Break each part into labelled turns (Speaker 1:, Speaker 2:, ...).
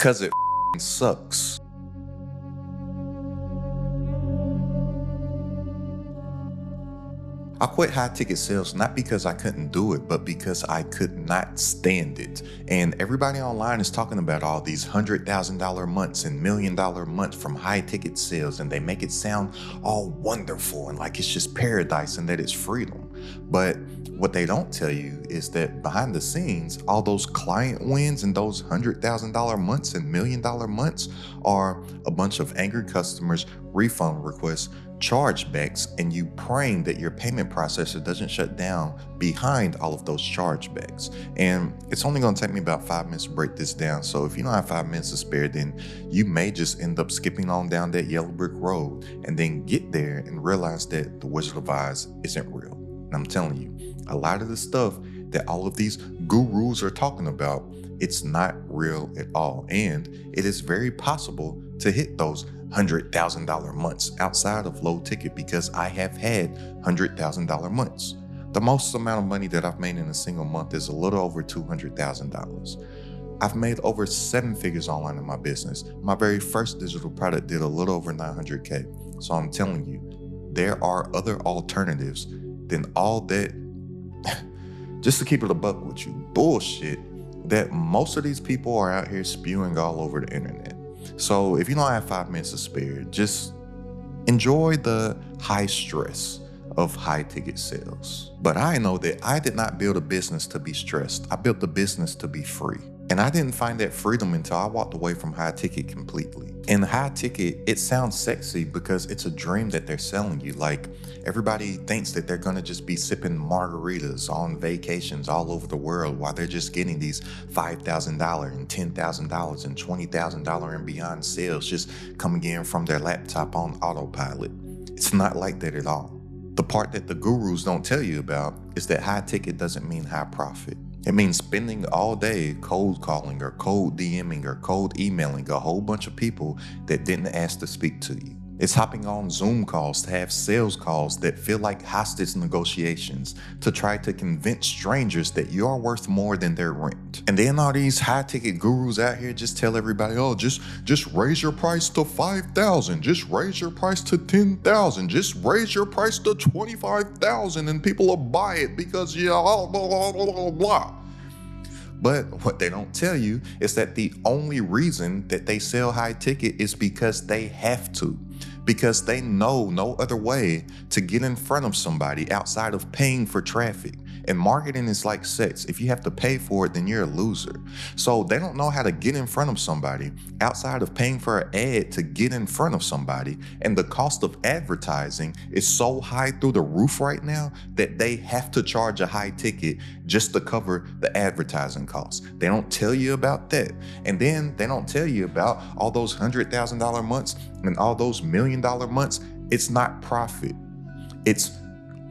Speaker 1: because it sucks. I quit high ticket sales not because I couldn't do it, but because I could not stand it. And everybody online is talking about all these $100,000 months and $1 million months from high ticket sales, and they make it sound all wonderful and like it's just paradise and that it's freedom. But what they don't tell you is that behind the scenes, all those client wins and those $100,000 months and $1 million months are a bunch of angry customers, refund requests, chargebacks, and you praying that your payment processor doesn't shut down behind all of those chargebacks. And it's only going to take me about 5 minutes to break this down. So if you don't have 5 minutes to spare, then you may just end up skipping on down that yellow brick road and then get there and realize that the Wizard of Oz isn't real. And I'm telling you, a lot of the stuff that all of these gurus are talking about, it's not real at all. And it is very possible to hit those $100,000 months outside of low ticket, because I have had $100,000 months. The most amount of money that I've made in a single month is a little over $200,000. I've made over 7 figures online in my business. My very first digital product did a little over 900K. So I'm telling you, there are other alternatives than all that, just to keep it a buck with you, bullshit that most of these people are out here spewing all over the internet. So if you don't have 5 minutes to spare, just enjoy the high stress of high ticket sales. But I know that I did not build a business to be stressed. I built a business to be free. And I didn't find that freedom until I walked away from high ticket completely. In high ticket, it sounds sexy because it's a dream that they're selling you. Like, everybody thinks that they're gonna just be sipping margaritas on vacations all over the world while they're just getting these $5,000 and $10,000 and $20,000 and beyond sales just coming in from their laptop on autopilot. It's not like that at all. The part that the gurus don't tell you about is that high ticket doesn't mean high profit. It means spending all day cold calling or cold DMing or cold emailing a whole bunch of people that didn't ask to speak to you. It's hopping on Zoom calls to have sales calls that feel like hostage negotiations to try to convince strangers that you're worth more than their rent. And then all these high ticket gurus out here just tell everybody, oh, just raise your price to $5,000, just raise your price to $10,000, just raise your price to $25,000, and people will buy it because blah, blah, blah, blah, blah. But what they don't tell you is that the only reason that they sell high ticket is because they have to. Because they know no other way to get in front of somebody outside of paying for traffic. And marketing is like sex. If you have to pay for it, then you're a loser. So they don't know how to get in front of somebody outside of paying for an ad to get in front of somebody. And the cost of advertising is so high through the roof right now that they have to charge a high ticket just to cover the advertising costs. They don't tell you about that. And then they don't tell you about all those $100,000 months and all those $1 million months. It's not profit. It's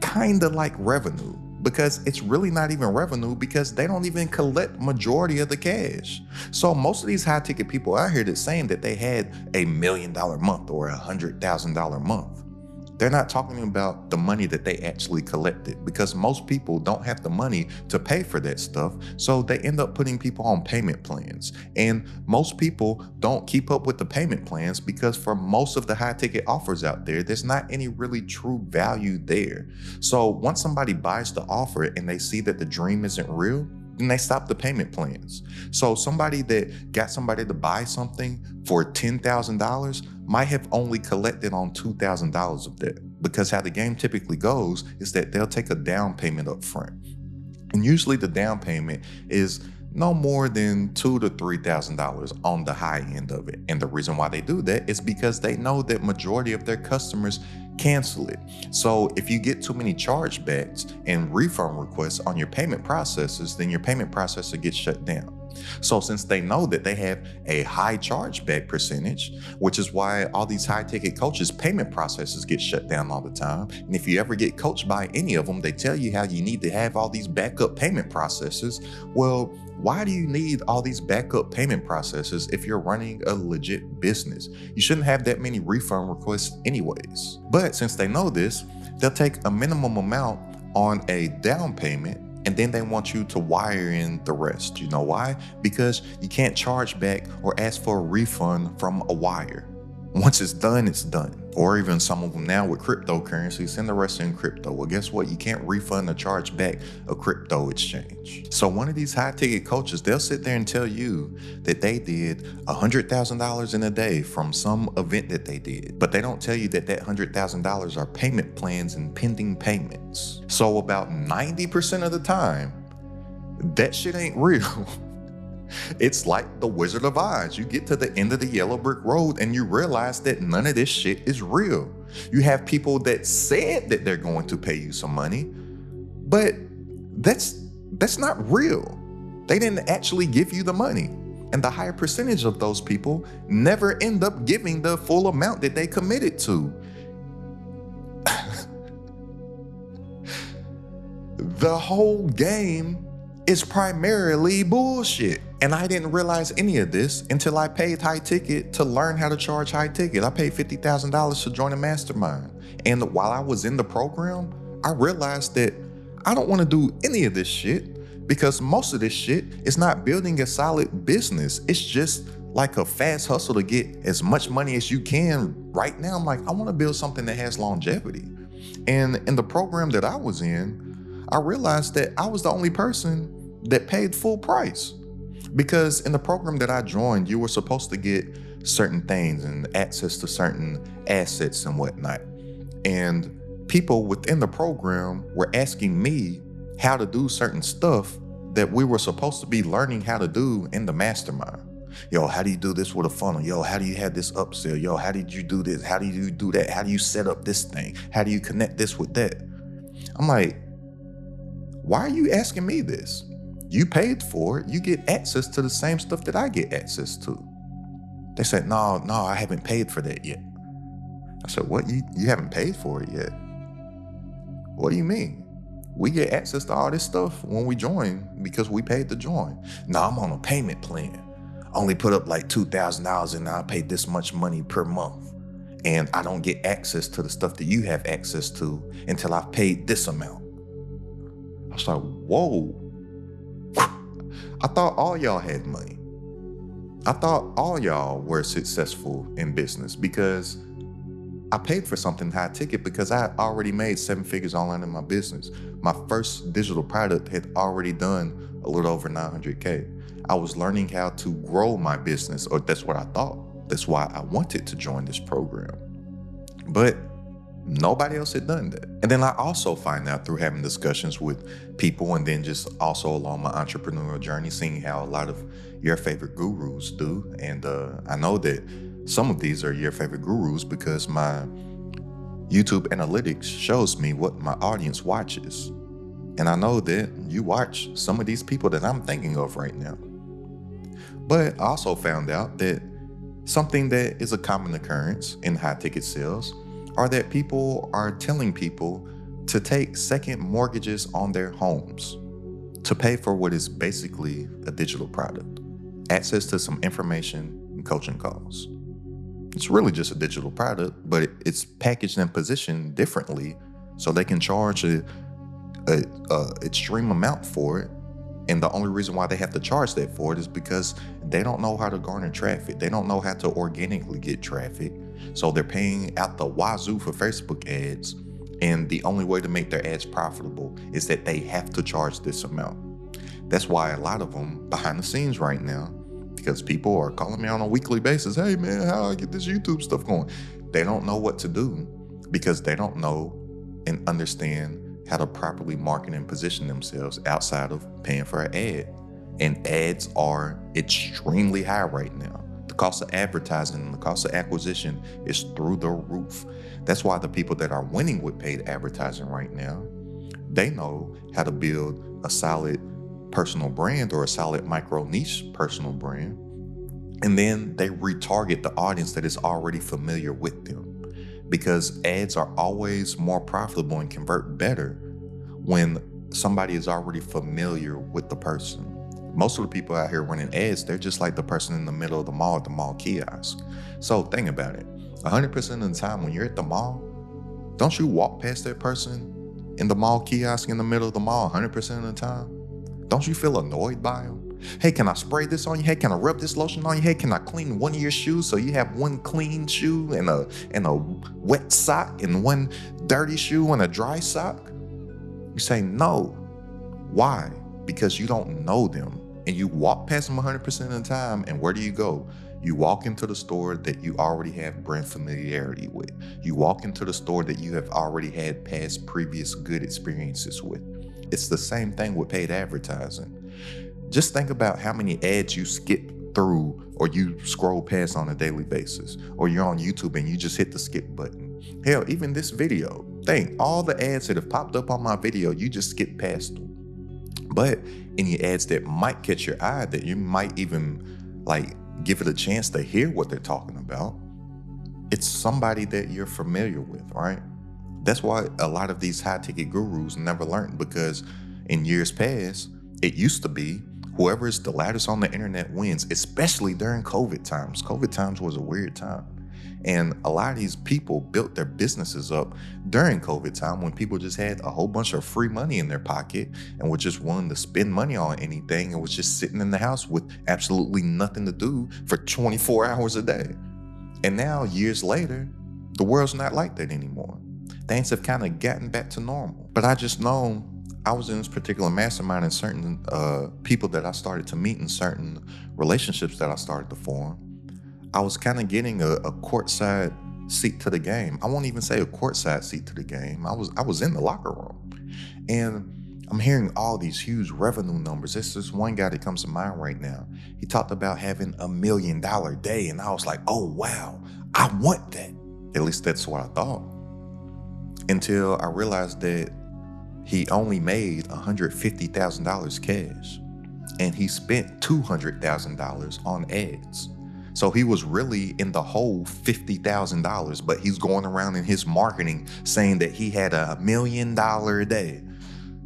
Speaker 1: kind of like revenue. Because it's really not even revenue, because they don't even collect majority of the cash. So most of these high ticket people out here that's saying that they had a $1 million month or a $100,000 month, they're not talking about the money that they actually collected, because most people don't have the money to pay for that stuff. So they end up putting people on payment plans. And most people don't keep up with the payment plans because for most of the high ticket offers out there, there's not any really true value there. So once somebody buys the offer and they see that the dream isn't real, then they stop the payment plans. So somebody that got somebody to buy something for $10,000 might have only collected on $2,000 of that, because how the game typically goes is that they'll take a down payment up front. And usually the down payment is no more than $2,000 to $3,000 on the high end of it. And the reason why they do that is because they know that majority of their customers cancel it. So if you get too many chargebacks and refund requests on your payment processors, then your payment processor gets shut down. So since they know that they have a high chargeback percentage, which is why all these high ticket coaches' payment processes get shut down all the time. And if you ever get coached by any of them, they tell you how you need to have all these backup payment processes. Well, why do you need all these backup payment processes if you're running a legit business? You shouldn't have that many refund requests anyways. But since they know this, they'll take a minimum amount on a down payment, and and then they want you to wire in the rest. You know why? Because you can't charge back or ask for a refund from a wire. Once it's done, it's done. Or even some of them now with cryptocurrency, send the rest in crypto. Well, guess what? You can't refund or charge back a crypto exchange. So one of these high ticket coaches, they'll sit there and tell you that they did $100,000 in a day from some event that they did. But they don't tell you that that $100,000 are payment plans and pending payments. So about 90% of the time, that shit ain't real. It's like the Wizard of Oz. You get to the end of the yellow brick road and you realize that none of this shit is real. You have people that said that they're going to pay you some money, but that's not real. They didn't actually give you the money. And the higher percentage of those people never end up giving the full amount that they committed to. The whole game is primarily bullshit. And I didn't realize any of this until I paid high ticket to learn how to charge high ticket. I paid $50,000 to join a mastermind. And while I was in the program, I realized that I don't want to do any of this shit because most of this shit is not building a solid business. It's just like a fast hustle to get as much money as you can right now. I'm like, I want to build something that has longevity. And in the program that I was in, I realized that I was the only person that paid full price. Because in the program that I joined, you were supposed to get certain things and access to certain assets and whatnot. And people within the program were asking me how to do certain stuff that we were supposed to be learning how to do in the mastermind. Yo, how do you do this with a funnel? Yo, how do you have this upsell? Yo, how did you do this? How do you do that? How do you set up this thing? How do you connect this with that? I'm like, why are you asking me this? You paid for it. You get access to the same stuff that I get access to. They said, no, I haven't paid for that yet. I said, what? You haven't paid for it yet? What do you mean? We get access to all this stuff when we join because we paid to join. No, I'm on a payment plan. I only put up like $2,000 and I pay this much money per month. And I don't get access to the stuff that you have access to until I've paid this amount. I was like, whoa. I thought all y'all had money. I thought all y'all were successful in business because I paid for something high ticket because I had already made 7 figures online in my business. My first digital product had already done a little over 900K. I was learning how to grow my business, or that's what I thought. That's why I wanted to join this program. But nobody else had done that. And then I also find out through having discussions with people and then just also along my entrepreneurial journey, seeing how a lot of your favorite gurus do. And I know that some of these are your favorite gurus because my YouTube analytics shows me what my audience watches. And I know that you watch some of these people that I'm thinking of right now. But I also found out that something that is a common occurrence in high ticket sales are that people are telling people to take second mortgages on their homes to pay for what is basically a digital product, access to some information and coaching calls. It's really just a digital product, but it's packaged and positioned differently so they can charge a extreme amount for it. And the only reason why they have to charge that for it is because they don't know how to garner traffic. They don't know how to organically get traffic. So they're paying out the wazoo for Facebook ads. And the only way to make their ads profitable is that they have to charge this amount. That's why a lot of them behind the scenes right now, because people are calling me on a weekly basis, hey man, how do I get this YouTube stuff going? They don't know what to do because they don't know and understand how to properly market and position themselves outside of paying for an ad. And ads are extremely high right now. The cost of advertising and the cost of acquisition is through the roof. That's why the people that are winning with paid advertising right now, they know how to build a solid personal brand or a solid micro niche personal brand. And then they retarget the audience that is already familiar with them. Because ads are always more profitable and convert better when somebody is already familiar with the person. Most of the people out here running ads, they're just like the person in the middle of the mall at the mall kiosk. So think about it. 100% of the time when you're at the mall, don't you walk past that person in the mall kiosk in the middle of the mall 100% of the time? Don't you feel annoyed by them? Hey, can I spray this on you? Hey, can I rub this lotion on you? Hey, can I clean one of your shoes so you have one clean shoe and a wet sock and one dirty shoe and a dry sock? You say no. Why? Because you don't know them. And you walk past them 100% of the time, and where do you go? You walk into the store that you already have brand familiarity with. You walk into the store that you have already had past previous good experiences with. It's the same thing with paid advertising. Just think about how many ads you skip through or you scroll past on a daily basis, or you're on YouTube and you just hit the skip button. Hell, even this video, think all the ads that have popped up on my video, you just skip past them. But any ads that might catch your eye, that you might even give it a chance to hear what they're talking about, it's somebody that you're familiar with, right? That's why a lot of these high ticket gurus never learned, because in years past, it used to be whoever is the loudest on the internet wins, especially during COVID times. COVID times was a weird time. And a lot of these people built their businesses up during COVID time when people just had a whole bunch of free money in their pocket and were just willing to spend money on anything and was just sitting in the house with absolutely nothing to do for 24 hours a day. And now, years later, the world's not like that anymore. Things have kind of gotten back to normal. But I just know I was in this particular mastermind, and certain people that I started to meet and certain relationships that I started to form, I was kind of getting a courtside seat to the game. I won't even say a courtside seat to the game. I was in the locker room, and I'm hearing all these huge revenue numbers. There's this one guy that comes to mind right now. He talked about having $1 million day, and I was like, oh wow, I want that. At least that's what I thought. Until I realized that he only made $150,000 cash, and he spent $200,000 on ads. So he was really in the whole $50,000, but he's going around in his marketing saying that he had $1 million day.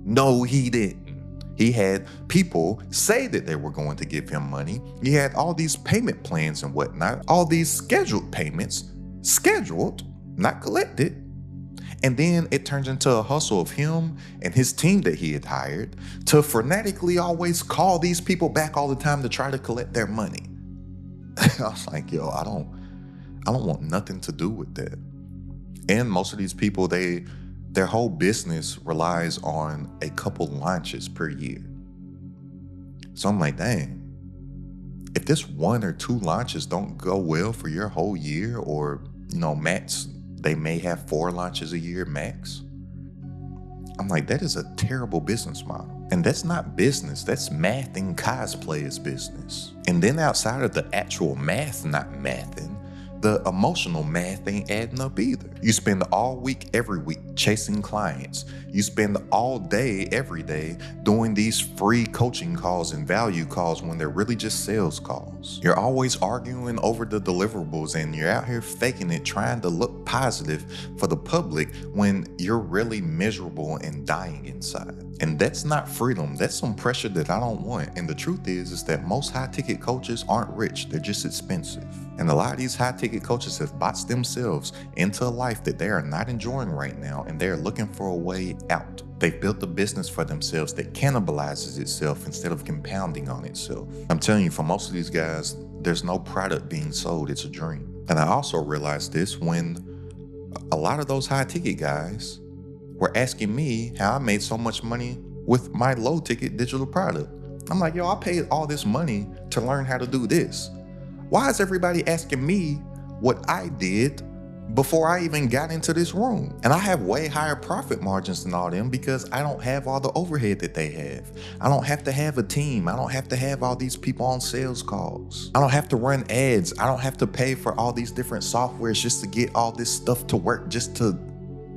Speaker 1: No, he didn't. He had people say that they were going to give him money. He had all these payment plans and whatnot, all these scheduled payments, scheduled, not collected. And then it turns into a hustle of him and his team that he had hired to frenetically always call these people back all the time to try to collect their money. I was like, yo, I don't want nothing to do with that. And most of these people, their whole business relies on a couple launches per year. So I'm like, dang, if this 1 or 2 launches don't go well for your whole year, or, max, they may have 4 launches a year max. I'm like, that is a terrible business model. And that's not business, that's math and cosplay's business. And then outside of the actual math not mathing, the emotional math ain't adding up either. You spend all week, every week chasing clients. You spend all day, every day doing these free coaching calls and value calls when they're really just sales calls. You're always arguing over the deliverables, and you're out here faking it, trying to look positive for the public when you're really miserable and dying inside. And that's not freedom. That's some pressure that I don't want. And the truth is that most high ticket coaches aren't rich. They're just expensive. And a lot of these high ticket coaches have boxed themselves into a life that they are not enjoying right now, and they're looking for a way out. They've built a business for themselves that cannibalizes itself instead of compounding on itself. I'm telling you, for most of these guys, there's no product being sold. It's a dream. And I also realized this when a lot of those high ticket guys were asking me how I made so much money with my low ticket digital product. I'm like, yo, I paid all this money to learn how to do this. Why is everybody asking me what I did before I even got into this room? And I have way higher profit margins than all them because I don't have all the overhead that they have. I don't have to have a team. I don't have to have all these people on sales calls. I don't have to run ads. I don't have to pay for all these different softwares just to get all this stuff to work, just to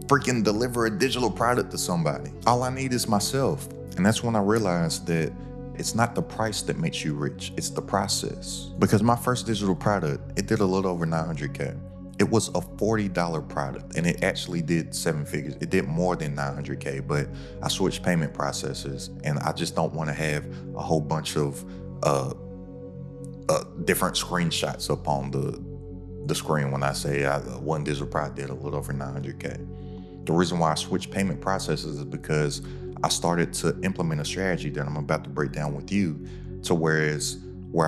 Speaker 1: freaking deliver a digital product to somebody. All I need is myself. And that's when I realized that it's not the price that makes you rich, it's the process. Because my first digital product, it did a little over 900K. It was a $40 product, and it actually did 7 figures. It did more than 900K, but I switched payment processors, and I just don't want to have a whole bunch of different screenshots up on the screen when I say one digital product did a little over 900K. The reason why I switched payment processes is because I started to implement a strategy that I'm about to break down with you, to where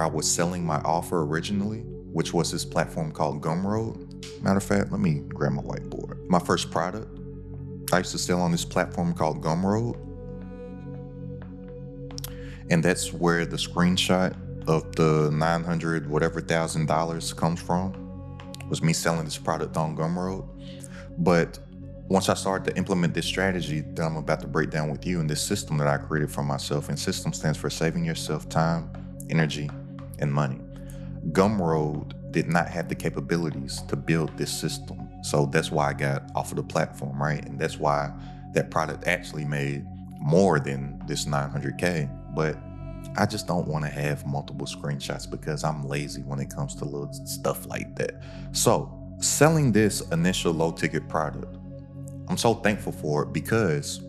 Speaker 1: I was selling my offer originally, which was this platform called Gumroad. Matter of fact, let me grab my whiteboard. My first product, I used to sell on this platform called Gumroad. And that's where the screenshot of the 900 whatever $1,000 comes from, was me selling this product on Gumroad. But once I started to implement this strategy that I'm about to break down with you, and this system that I created for myself, and system stands for saving yourself time, energy, and money. Gumroad did not have the capabilities to build this system. So that's why I got off of the platform, right? And that's why that product actually made more than this 900K. But I just don't want to have multiple screenshots because I'm lazy when it comes to little stuff like that. So selling this initial low ticket product, I'm so thankful for it, because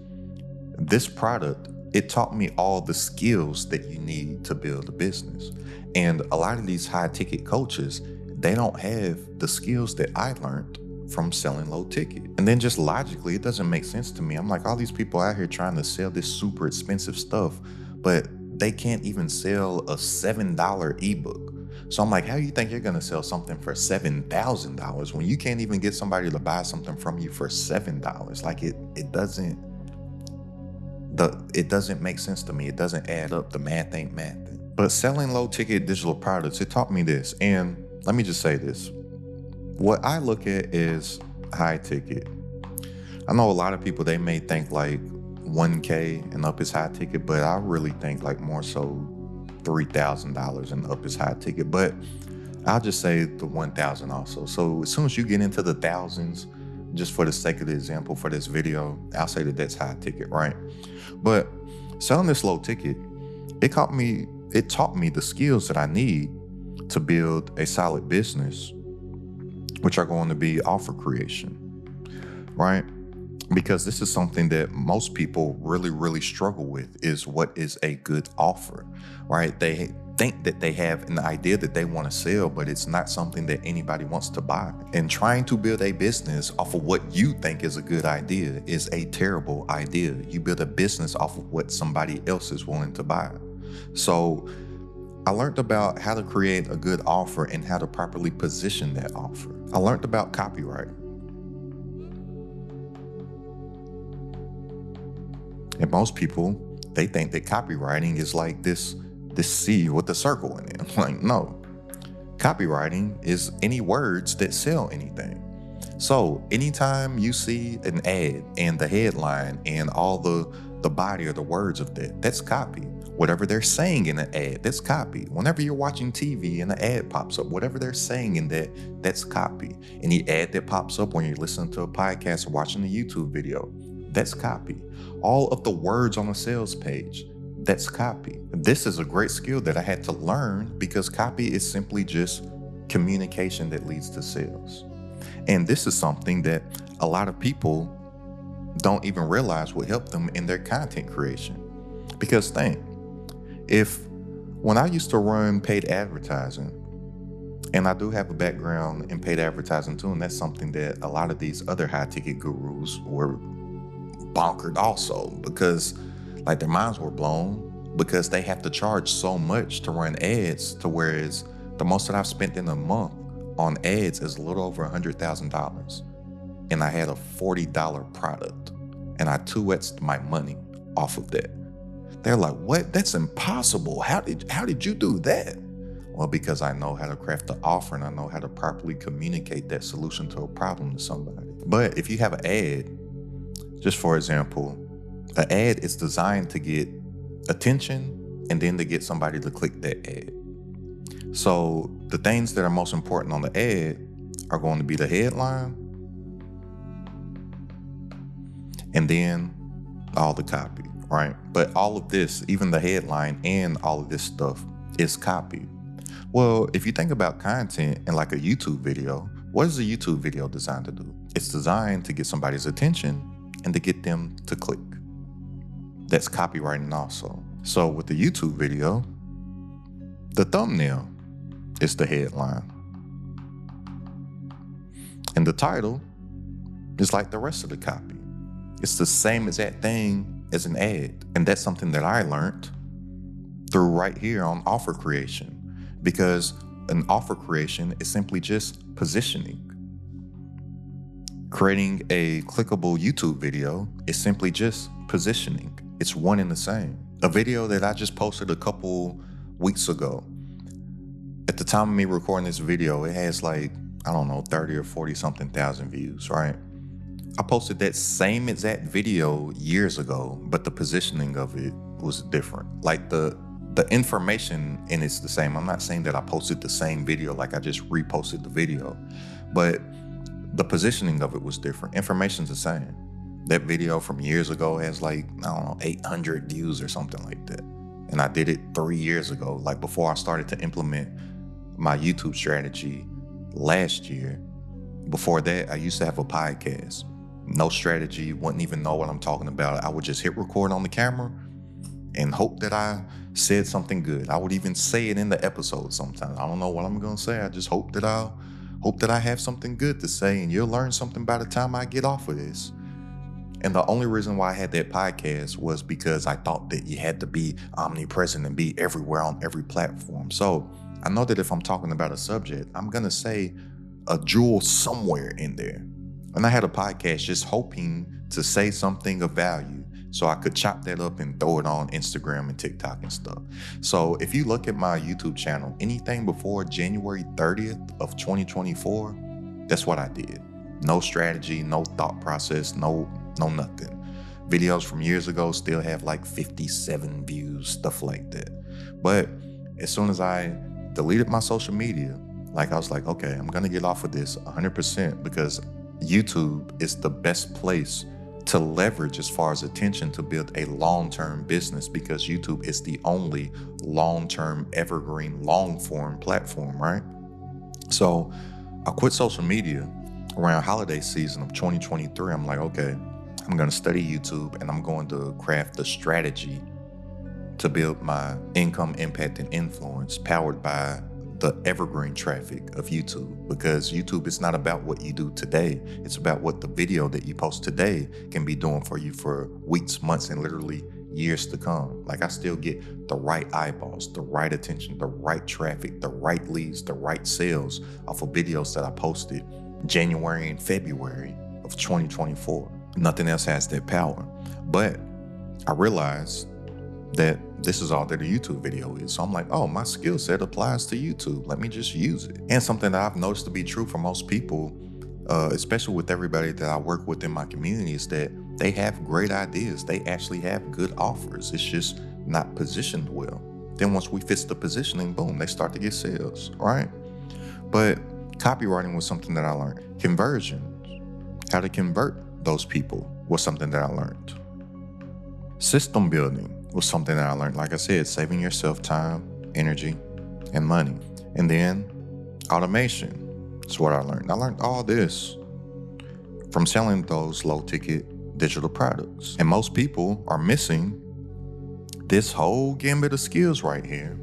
Speaker 1: this product, it taught me all the skills that you need to build a business. And a lot of these high ticket coaches, they don't have the skills that I learned from selling low ticket. And then just logically, it doesn't make sense to me. I'm like, all these people out here trying to sell this super expensive stuff, but they can't even sell a $7 ebook. So I'm like, how do you think you're gonna sell something for $7,000 when you can't even get somebody to buy something from you for $7? Like it doesn't make sense to me. It doesn't add up. The math ain't mathing. But selling low ticket digital products, it taught me this. And let me just say this. What I look at is high ticket. I know a lot of people, they may think like 1K and up is high ticket, but I really think like more so $3,000 and up is high ticket. But I'll just say the 1,000 also. So as soon as you get into the thousands, just for the sake of the example for this video, I'll say that that's high ticket, right? But selling this low ticket, it taught me the skills that I need to build a solid business, which are going to be offer creation, right? Because this is something that most people really, really struggle with, is what is a good offer, right? They think that they have an idea that they want to sell, but it's not something that anybody wants to buy. And trying to build a business off of what you think is a good idea is a terrible idea. You build a business off of what somebody else is willing to buy. So I learned about how to create a good offer and how to properly position that offer. I learned about copyright. And most people, they think that copywriting is like this C with a circle in it. Like, no. Copywriting is any words that sell anything. So anytime you see an ad and the headline and all the body or the words of that, that's copy. Whatever they're saying in the ad, that's copy. Whenever you're watching TV and the ad pops up, whatever they're saying in that, that's copy. Any ad that pops up when you're listening to a podcast or watching a YouTube video, that's copy. All of the words on a sales page, that's copy. This is a great skill that I had to learn, because copy is simply just communication that leads to sales. And this is something that a lot of people don't even realize will help them in their content creation. Because think, when I used to run paid advertising, and I do have a background in paid advertising too, and that's something that a lot of these other high ticket gurus were bonkered also, because like their minds were blown, because they have to charge so much to run ads, to whereas the most that I've spent in a month on ads is a little over $100,000. And I had a $40 product, and I 2x'd my money off of that. They're like, what? That's impossible. How did you do that? Well, because I know how to craft the offer, and I know how to properly communicate that solution to a problem to somebody. But if you have an ad, just for example, an ad is designed to get attention and then to get somebody to click that ad. So the things that are most important on the ad are going to be the headline and then all the copy, right? But all of this, even the headline and all of this stuff, is copy. Well, if you think about content in like a YouTube video, what is a YouTube video designed to do? It's designed to get somebody's attention and to get them to click. That's copywriting also. So with the YouTube video, the thumbnail is the headline. And the title is like the rest of the copy. It's the same exact thing as an ad. And that's something that I learned through right here on offer creation, because an offer creation is simply just positioning. Creating a clickable YouTube video is simply just positioning. It's one and the same. A video that I just posted a couple weeks ago, at the time of me recording this video, it has like, I don't know, 30 or 40 something thousand views, right? I posted that same exact video years ago, but the positioning of it was different. Like the information in it's the same. I'm not saying that I posted the same video, like I just reposted the video, but the positioning of it was different. Information's the same. That video from years ago has like, I don't know, 800 views or something like that. And I did it 3 years ago, like before I started to implement my YouTube strategy last year. Before that, I used to have a podcast. No strategy, wouldn't even know what I'm talking about. I would just hit record on the camera and hope that I said something good. I would even say it in the episode sometimes. I don't know what I'm gonna say. I just hope that I have something good to say, and you'll learn something by the time I get off of this. And the only reason why I had that podcast was because I thought that you had to be omnipresent and be everywhere on every platform. So I know that if I'm talking about a subject, I'm gonna say a jewel somewhere in there. And I had a podcast just hoping to say something of value so I could chop that up and throw it on Instagram and TikTok and stuff. So if you look at my YouTube channel, anything before January 30th of 2024, that's what I did. No strategy, no thought process, no nothing. Videos from years ago still have like 57 views, stuff like that. But as soon as I deleted my social media, like I was like, okay, I'm gonna get off of this 100% because YouTube is the best place to leverage as far as attention to build a long-term business, because YouTube is the only long-term evergreen long-form platform, right? So I quit social media around holiday season of 2023. I'm like, okay, I'm going to study YouTube and I'm going to craft the strategy to build my income, impact, and influence powered by the evergreen traffic of YouTube, because YouTube is not about what you do today. It's about what the video that you post today can be doing for you for weeks, months, and literally years to come. Like I still get the right eyeballs, the right attention, the right traffic, the right leads, the right sales off of videos that I posted January and February of 2024. Nothing else has that power. But I realized that this is all that a YouTube video is. So I'm like, oh, my skill set applies to YouTube. Let me just use it. And something that I've noticed to be true for most people, especially with everybody that I work with in my community, is that they have great ideas. They actually have good offers. It's just not positioned well. Then once we fix the positioning, boom, they start to get sales, right? But copywriting was something that I learned. Conversions, how to convert those people, was something that I learned. System building was something that I learned. Like I said, saving yourself time, energy, and money. And then automation is what I learned. I learned all this from selling those low-ticket digital products. And most people are missing this whole gambit of skills right here.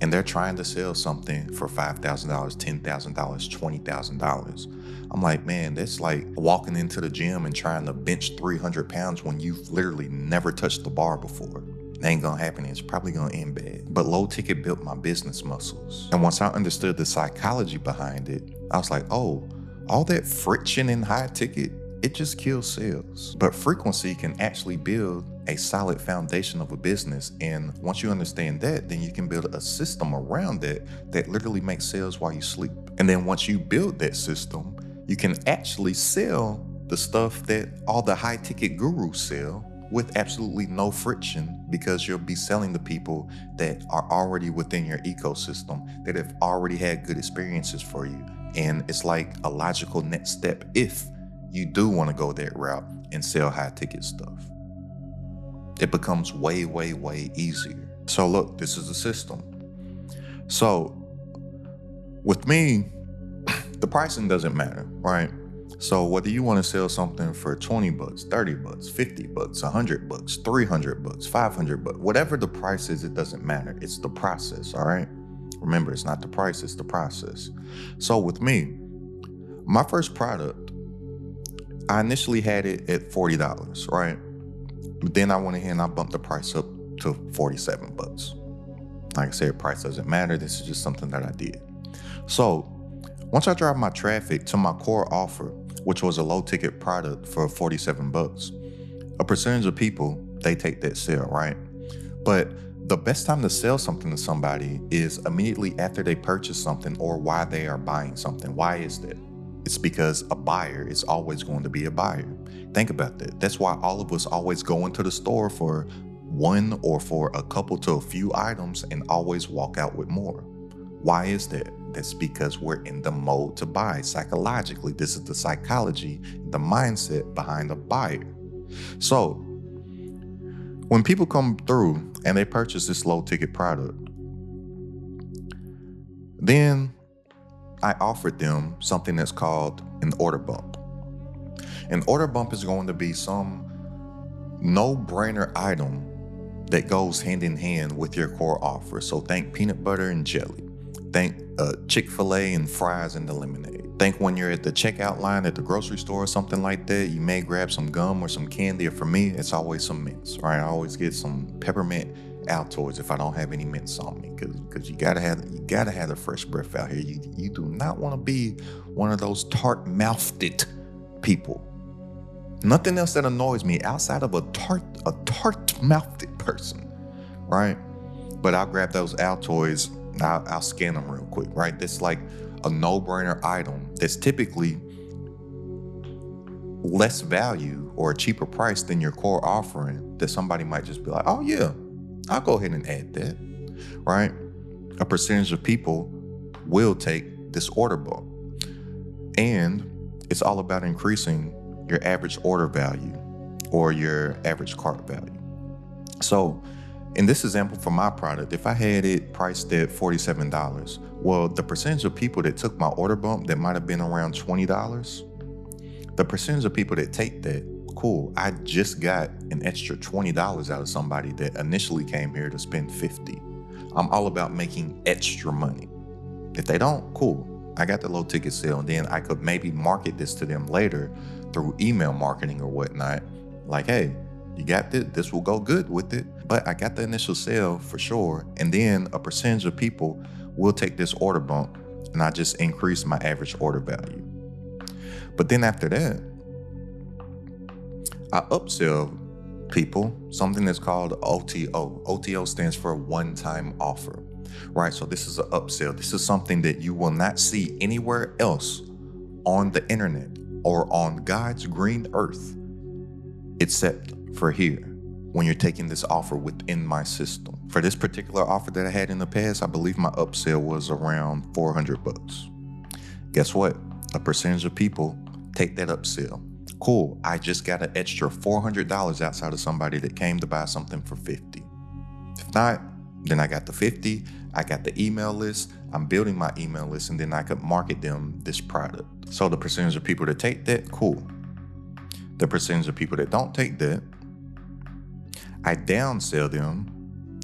Speaker 1: And they're trying to sell something for $5,000, $10,000, $20,000. I'm like, man, that's like walking into the gym and trying to bench 300 pounds when you've literally never touched the bar before. It ain't gonna happen. It's probably gonna end bad. But low ticket built my business muscles. And once I understood the psychology behind it, I was like, oh, all that friction in high ticket, it just kills sales. But frequency can actually build a solid foundation of a business. And once you understand that, then you can build a system around that literally makes sales while you sleep. And then once you build that system, you can actually sell the stuff that all the high ticket gurus sell with absolutely no friction, because you'll be selling to people that are already within your ecosystem, that have already had good experiences for you. And it's like a logical next step if you do want to go that route and sell high ticket stuff. It becomes way, way, way easier. So look, this is the system. So with me, the pricing doesn't matter, right? So whether you want to sell something for 20 bucks, 30 bucks, 50 bucks, 100 bucks, 300 bucks, 500 bucks, whatever the price is, it doesn't matter. It's the process, all right? Remember, it's not the price, it's the process. So with me, my first product, I initially had it at $40, right? But then I went ahead and I bumped the price up to $47. Like I said, price doesn't matter. This is just something that I did. So once I drive my traffic to my core offer, which was a low ticket product for $47, a percentage of people, they take that sale, right? But the best time to sell something to somebody is immediately after they purchase something or while they are buying something. Why is that? It's because a buyer is always going to be a buyer. Think about that. That's why all of us always go into the store for one or for a couple to a few items and always walk out with more. Why is that? That's because we're in the mode to buy. Psychologically, this is the psychology, the mindset behind a buyer. So when people come through and they purchase this low ticket product, then I offered them something that's called an order bump. An order bump is going to be some no-brainer item that goes hand in hand with your core offer. So think peanut butter and jelly. Think Chick-fil-A and fries and the lemonade. Think when you're at the checkout line at the grocery store or something like that, you may grab some gum or some candy. Or for me, it's always some mints, right? I always get some peppermint Altoids if I don't have any mints on me, because you gotta have the fresh breath out here. You do not want to be one of those tart-mouthed people. Nothing else that annoys me outside of a tart-mouthed person, right? But I'll grab those Altoids. I'll scan them real quick, right? That's like a no-brainer item that's typically less value or a cheaper price than your core offering, that somebody might just be like, oh yeah, I'll go ahead and add that, right? A percentage of people will take this order bump. And it's all about increasing your average order value or your average cart value. So in this example for my product, if I had it priced at $47, well, the percentage of people that took my order bump that might have been around $20, the percentage of people that take that, cool, I just got an extra $20 out of somebody that initially came here to spend $50. I'm all about making extra money. If they don't, cool, I got the low ticket sale, and then I could maybe market this to them later through email marketing or whatnot. Like, hey, you got this will go good with it, but I got the initial sale for sure. And then a percentage of people will take this order bump, and I just increase my average order value. But then after that, I upsell people something that's called OTO. OTO stands for one-time offer, right? So this is an upsell. This is something that you will not see anywhere else on the internet or on God's green earth, except for here, when you're taking this offer within my system. For this particular offer that I had in the past, I believe my upsell was around $400. Guess what? A percentage of people take that upsell. Cool, I just got an extra $400 outside of somebody that came to buy something for $50. If not, then I got the $50, I got the email list, I'm building my email list, and then I could market them this product. So the percentage of people that take that, cool. The percentage of people that don't take that, I downsell them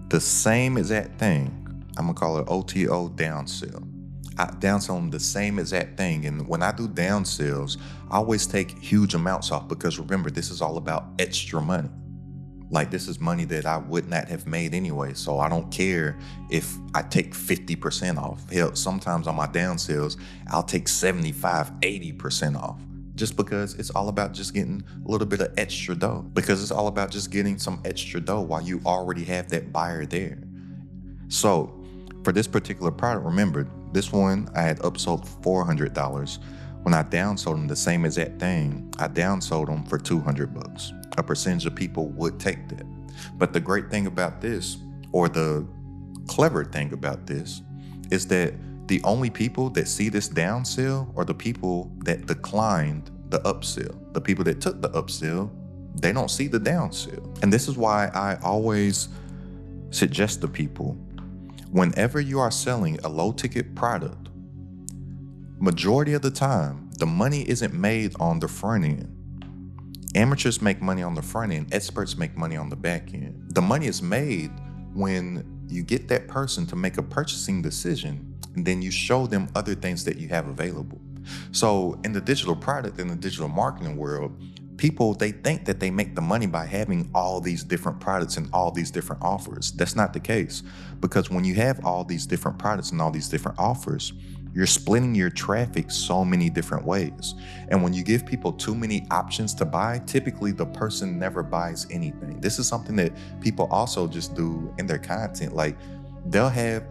Speaker 1: the same exact thing. I'm gonna call it OTO downsell. I downsell them the same exact thing. And when I do downsells, I always take huge amounts off, because remember, this is all about extra money. Like, this is money that I would not have made anyway. So I don't care if I take 50% off. Hell, sometimes on my downsells, I'll take 75, 80% off. Just because it's all about just getting a little bit of extra dough. Because it's all about just getting some extra dough while you already have that buyer there. So for this particular product, remember, this one I had upsold for $400. When I downsold them the same exact thing, I downsold them for $200. A percentage of people would take that. But the great thing about this, or the clever thing about this, is that the only people that see this downsell are the people that declined the upsell. The people that took the upsell, they don't see the downsell. And this is why I always suggest to people, whenever you are selling a low ticket product, majority of the time, the money isn't made on the front end. Amateurs make money on the front end, experts make money on the back end. The money is made when you get that person to make a purchasing decision, and then you show them other things that you have available. So in the digital product, in the digital marketing world, people, they think that they make the money by having all these different products and all these different offers. That's not the case, because when you have all these different products and all these different offers, you're splitting your traffic so many different ways. And when you give people too many options to buy, typically the person never buys anything. This is something that people also just do in their content. Like, they'll have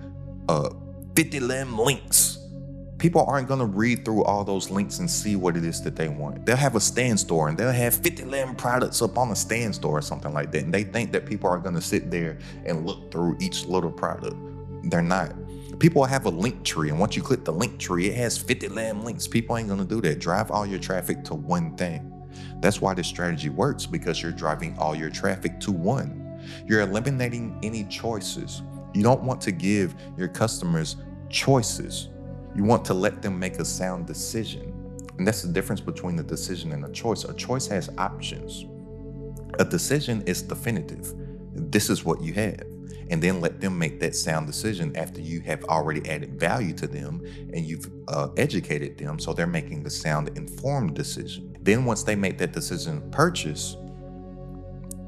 Speaker 1: 50 links. People aren't going to read through all those links and see what it is that they want. They'll have a stand store and they'll have 50 products up on a stand store or something like that. And they think that people are going to sit there and look through each little product. They're not. People have a link tree, and once you click the link tree, it has 50 links. People ain't going to do that. Drive all your traffic to one thing. That's why this strategy works, because you're driving all your traffic to one. You're eliminating any choices. You don't want to give your customers choices. You want to let them make a sound decision. And that's the difference between a decision and a choice. A choice has options. A decision is definitive. This is what you have. And then let them make that sound decision after you have already added value to them and you've educated them, so they're making the sound informed decision. Then once they make that decision to purchase,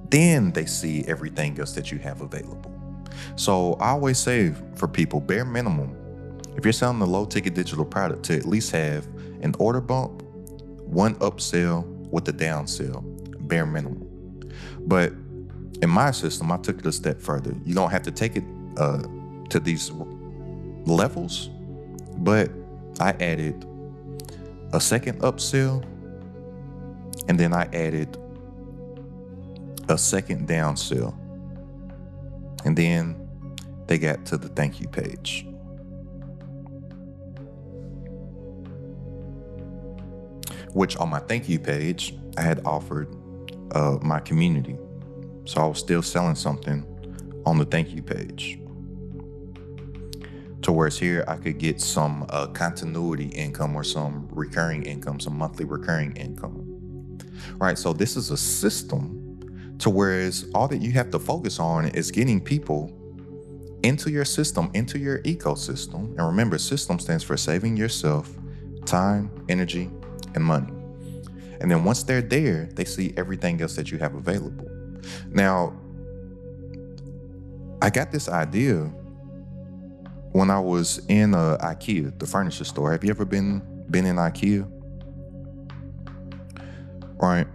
Speaker 1: then they see everything else that you have available. So I always say for people, bare minimum, if you're selling a low ticket digital product, to at least have an order bump, one upsell with a downsell, bare minimum. But in my system, I took it a step further. You don't have to take it to these levels, but I added a second upsell, and then I added a second downsell. And then they got to the thank you page. Which on my thank you page, I had offered my community. So I was still selling something on the thank you page. To whereas here I could get some continuity income or some recurring income, some monthly recurring income. Right, so this is a system to whereas all that you have to focus on is getting people into your system, into your ecosystem. And remember, system stands for saving yourself time, energy, and money. And then once they're there, they see everything else that you have available. Now, I got this idea when I was in IKEA, the furniture store. Have you ever been in IKEA? Right.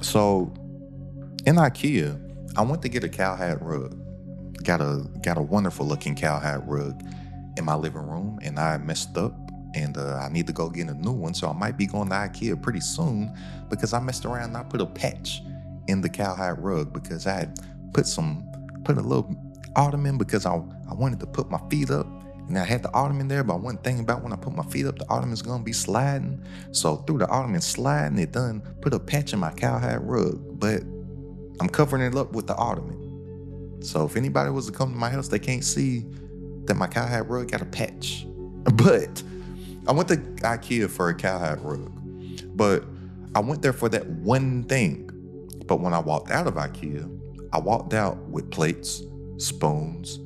Speaker 1: So in IKEA, I went to get a cowhide rug. Got a wonderful looking cowhide rug in my living room, and I messed up. And I need to go get a new one, so I might be going to IKEA pretty soon because I messed around and I put a patch in the cowhide rug because I had put a little ottoman because I wanted to put my feet up, and I had the ottoman there, but I wasn't thinking about when I put my feet up, the ottoman's gonna be sliding. So through the ottoman sliding, it done put a patch in my cowhide rug, but I'm covering it up with the ottoman. So if anybody was to come to my house, they can't see that my cowhide rug got a patch. But I went to IKEA for a cowhide rug, but I went there for that one thing. But when I walked out of IKEA, I walked out with plates, spoons,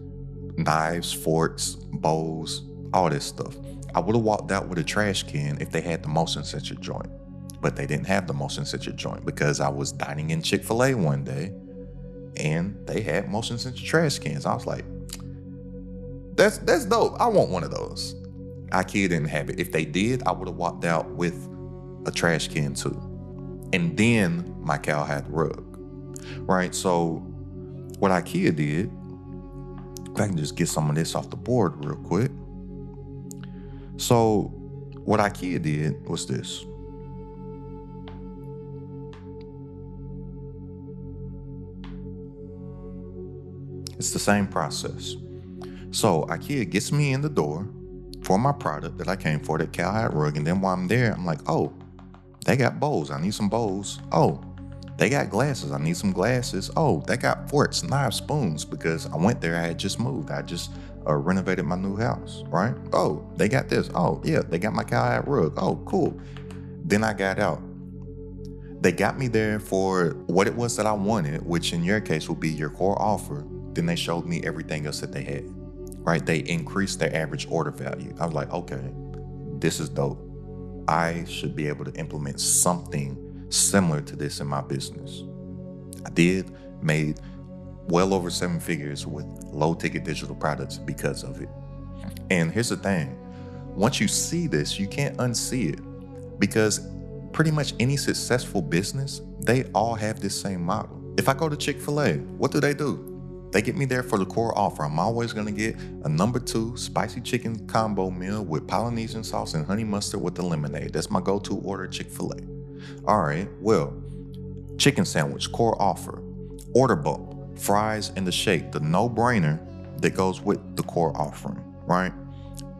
Speaker 1: knives, forks, bowls, all this stuff. I would have walked out with a trash can if they had the motion sensor joint, but they didn't have the motion sensor joint because I was dining in Chick-fil-A one day and they had motion sensor trash cans. I was like, that's dope. I want one of those. IKEA didn't have it. If they did, I would have walked out with a trash can too. And then my cowhide rug. Right? So what IKEA did, if I can just get some of this off the board real quick. So what IKEA did was this. It's the same process. So IKEA gets me in the door for my product that I came for, that cowhide rug. And then while I'm there, I'm like, oh, they got bowls. I need some bowls. Oh, they got glasses. I need some glasses. Oh, they got forks, knives, spoons, because I went there. I had just moved. I just renovated my new house, right? Oh, they got this. Oh, yeah, they got my cowhide rug. Oh, cool. Then I got out. They got me there for what it was that I wanted, which in your case would be your core offer. Then they showed me everything else that they had, right? They increased their average order value. I was like, okay, this is dope. I should be able to implement something similar to this in my business. I made well over 7 figures with low ticket digital products because of it. And here's the thing. Once you see this, you can't unsee it, because pretty much any successful business, they all have this same model. If I go to Chick-fil-A, what do? They get me there for the core offer. I'm always gonna get a number 2 spicy chicken combo meal with Polynesian sauce and honey mustard with the lemonade. That's my go-to order at Chick-fil-A. All right, well, chicken sandwich, core offer, order bump, fries and the shake, the no-brainer that goes with the core offering, right?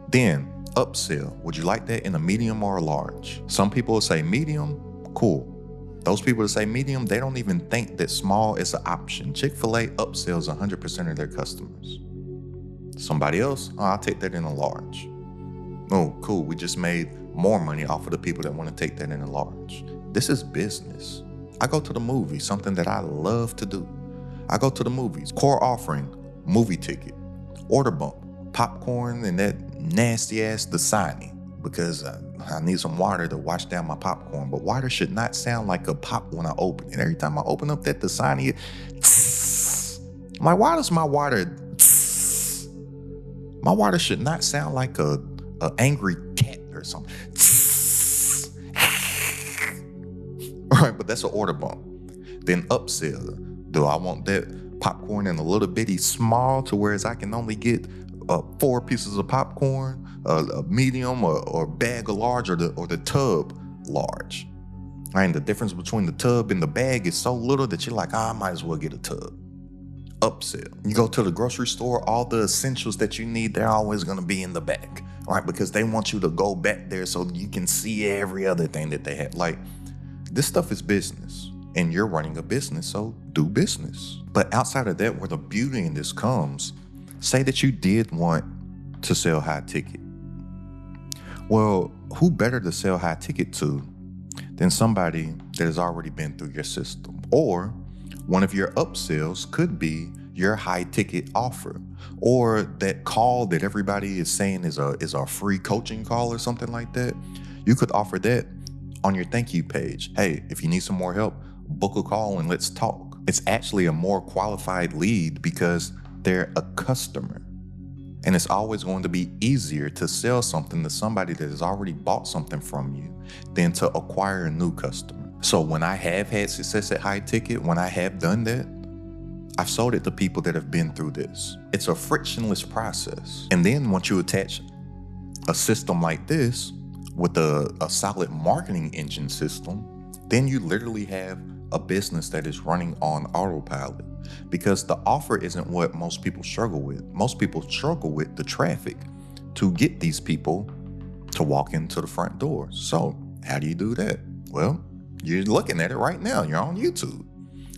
Speaker 1: Then upsell, would you like that in a medium or a large? Some people will say medium, cool. Those people that say medium, they don't even think that small is an option. Chick-fil-A upsells 100% of their customers. Somebody else, I'll take that in a large. Oh, cool, we just made more money off of the people that want to take that in a large. This is business. I go to the movies, something that I love to do. I go to the movies, core offering, movie ticket, order bump, popcorn, and that nasty ass Dasani, because I need some water to wash down my popcorn. But water should not sound like a pop when I open it. Every time I open up that Dasani, I'm like, why does my water? My water should not sound like a angry cat or something. All right, but that's an order bump. Then upsell. Do I want that popcorn in a little bitty small to whereas I can only get 4 pieces of popcorn, a medium or bag of large, or the tub large? And the difference between the tub and the bag is so little that you're like, I might as well get a tub. Upsell. You go to the grocery store, all the essentials that you need, they're always going to be in the back, right? Because they want you to go back there so you can see every other thing that they have. Like, this stuff is business, and you're running a business, so do business. But outside of that, where the beauty in this comes, say that you did want to sell high ticket. Well, who better to sell high ticket to than somebody that has already been through your system? Or one of your upsells could be your high ticket offer, or that call that everybody is saying is a free coaching call or something like that. You could offer that on your thank you page. Hey, if you need some more help, book a call and let's talk. It's actually a more qualified lead because they're a customer. And it's always going to be easier to sell something to somebody that has already bought something from you than to acquire a new customer. So when I have had success at high ticket, when I have done that, I've sold it to people that have been through this. It's a frictionless process. And then once you attach a system like this with a solid marketing engine system, then you literally have a business that is running on autopilot, because the offer isn't what most people struggle with. Most people struggle with the traffic to get these people to walk into the front door. So how do you do that? Well, you're looking at it right now. You're on YouTube.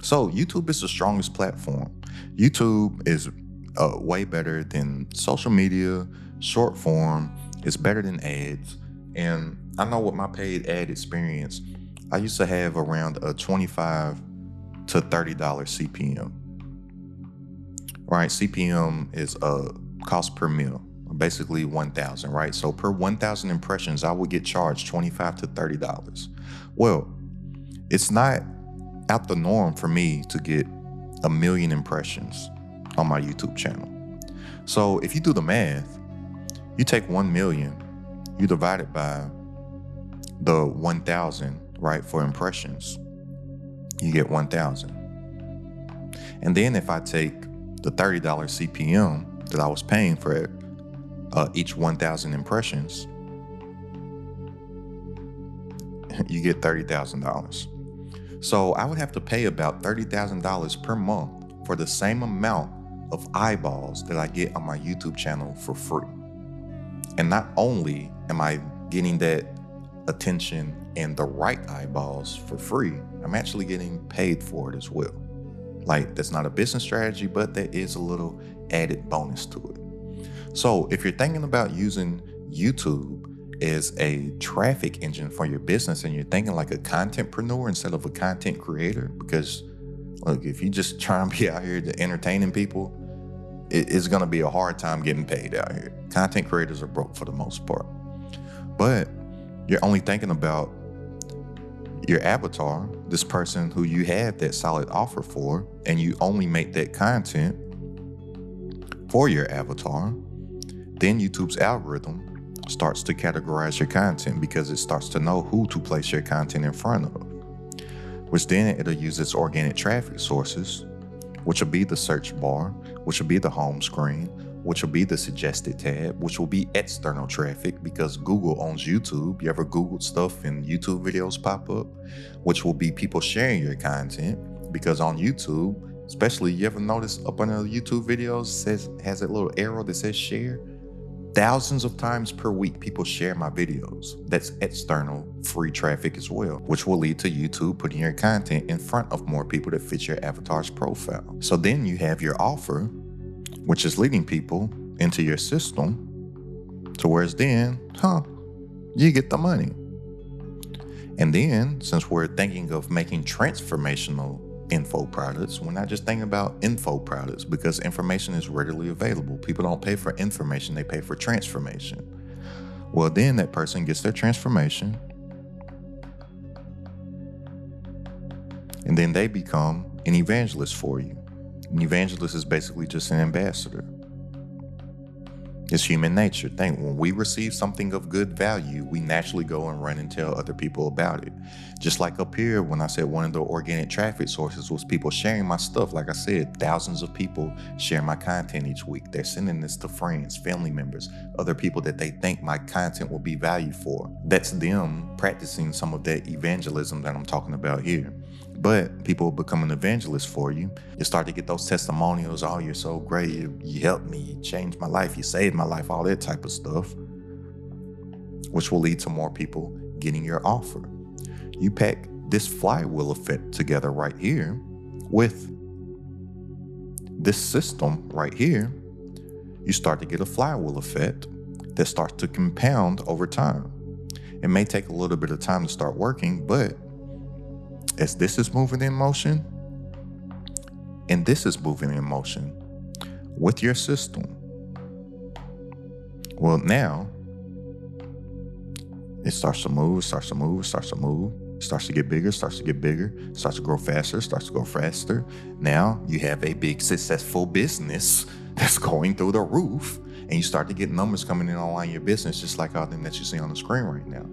Speaker 1: So YouTube is the strongest platform. YouTube is way better than social media, short form. It's better than ads. And I know with my paid ad experience, I used to have around a $25 to $30 CPM. Right, CPM is cost per mil, basically 1,000, right? So per 1,000 impressions, I would get charged $25 to $30. Well, it's not out the norm for me to get 1 million impressions on my YouTube channel. So if you do the math, you take 1 million, you divide it by the 1,000, right, for impressions, you get 1,000. And then if I take the $30 CPM that I was paying for each 1,000 impressions, you get $30,000. So I would have to pay about $30,000 per month for the same amount of eyeballs that I get on my YouTube channel for free. And not only am I getting that attention and the right eyeballs for free, I'm actually getting paid for it as well. Like, that's not a business strategy, but there is a little added bonus to it. So if you're thinking about using YouTube as a traffic engine for your business, and you're thinking like a contentpreneur instead of a content creator, because look, if you just try and be out here to entertaining people, it's going to be a hard time getting paid out here. Content creators are broke for the most part. But You're only thinking about your avatar, this person who you have that solid offer for, and you only make that content for your avatar. Then YouTube's algorithm starts to categorize your content because it starts to know who to place your content in front of, which then it'll use its organic traffic sources, which will be the search bar, which will be the home screen, which will be the suggested tab, which will be external traffic because Google owns YouTube. You ever Googled stuff and YouTube videos pop up, which will be people sharing your content because on YouTube, especially, you ever notice up under the YouTube videos has that little arrow that says share? Thousands of times per week, people share my videos. That's external free traffic as well, which will lead to YouTube putting your content in front of more people that fit your avatar's profile. So then you have your offer, which is leading people into your system to whereas then, you get the money. And then, since we're thinking of making transformational info products, we're not just thinking about info products because information is readily available. People don't pay for information, they pay for transformation. Well, then that person gets their transformation and then they become an evangelist for you. An evangelist is basically just an ambassador. It's human nature. Think when we receive something of good value, we naturally go and run and tell other people about it. Just like up here, when I said one of the organic traffic sources was people sharing my stuff. Like I said, thousands of people share my content each week. They're sending this to friends, family members, other people that they think my content will be valued for. That's them practicing some of that evangelism that I'm talking about here. But people become an evangelist for you. You start to get those testimonials. Oh, you're so great. You helped me. You changed my life. You saved my life. All that type of stuff, which will lead to more people getting your offer. You pack this flywheel effect together right here with this system right here. You start to get a flywheel effect that starts to compound over time. It may take a little bit of time to start working, but as this is moving in motion, and this is moving in motion with your system, well, now it starts to move, starts to move, starts to move, starts to get bigger, starts to get bigger, starts to grow faster, starts to go faster. Now you have a big successful business that's going through the roof, and you start to get numbers coming in online in your business, just like all them that you see on the screen right now.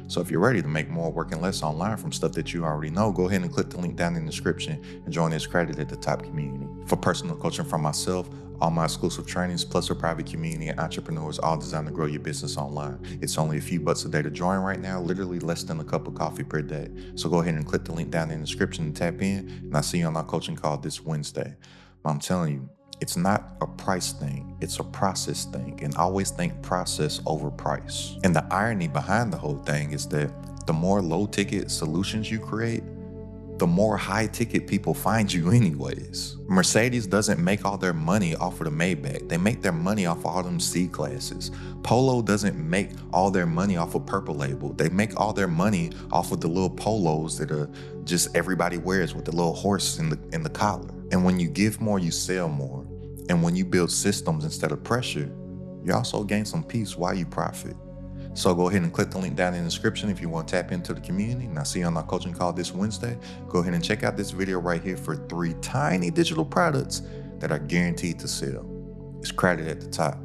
Speaker 1: So if you're ready to make more working less online from stuff that you already know, go ahead and click the link down in the description and join this Credit at the Top community. For personal coaching from myself, all my exclusive trainings, plus a private community and entrepreneurs, all designed to grow your business online. It's only a few bucks a day to join right now, literally less than a cup of coffee per day. So go ahead and click the link down in the description and tap in, and I'll see you on our coaching call this Wednesday. But I'm telling you, it's not a price thing, it's a process thing, and always think process over price. And the irony behind the whole thing is that the more low ticket solutions you create, the more high ticket people find you anyways. Mercedes doesn't make all their money off of the Maybach. They make their money off of all them C classes. Polo doesn't make all their money off of Purple Label. They make all their money off of the little polos that are just everybody wears with the little horse in the collar. And when you give more, you sell more. And when you build systems instead of pressure, you also gain some peace while you profit. So go ahead and click the link down in the description if you want to tap into the community. And I'll see you on our coaching call this Wednesday. Go ahead and check out this video right here for 3 tiny digital products that are guaranteed to sell. It's Credit at the Top.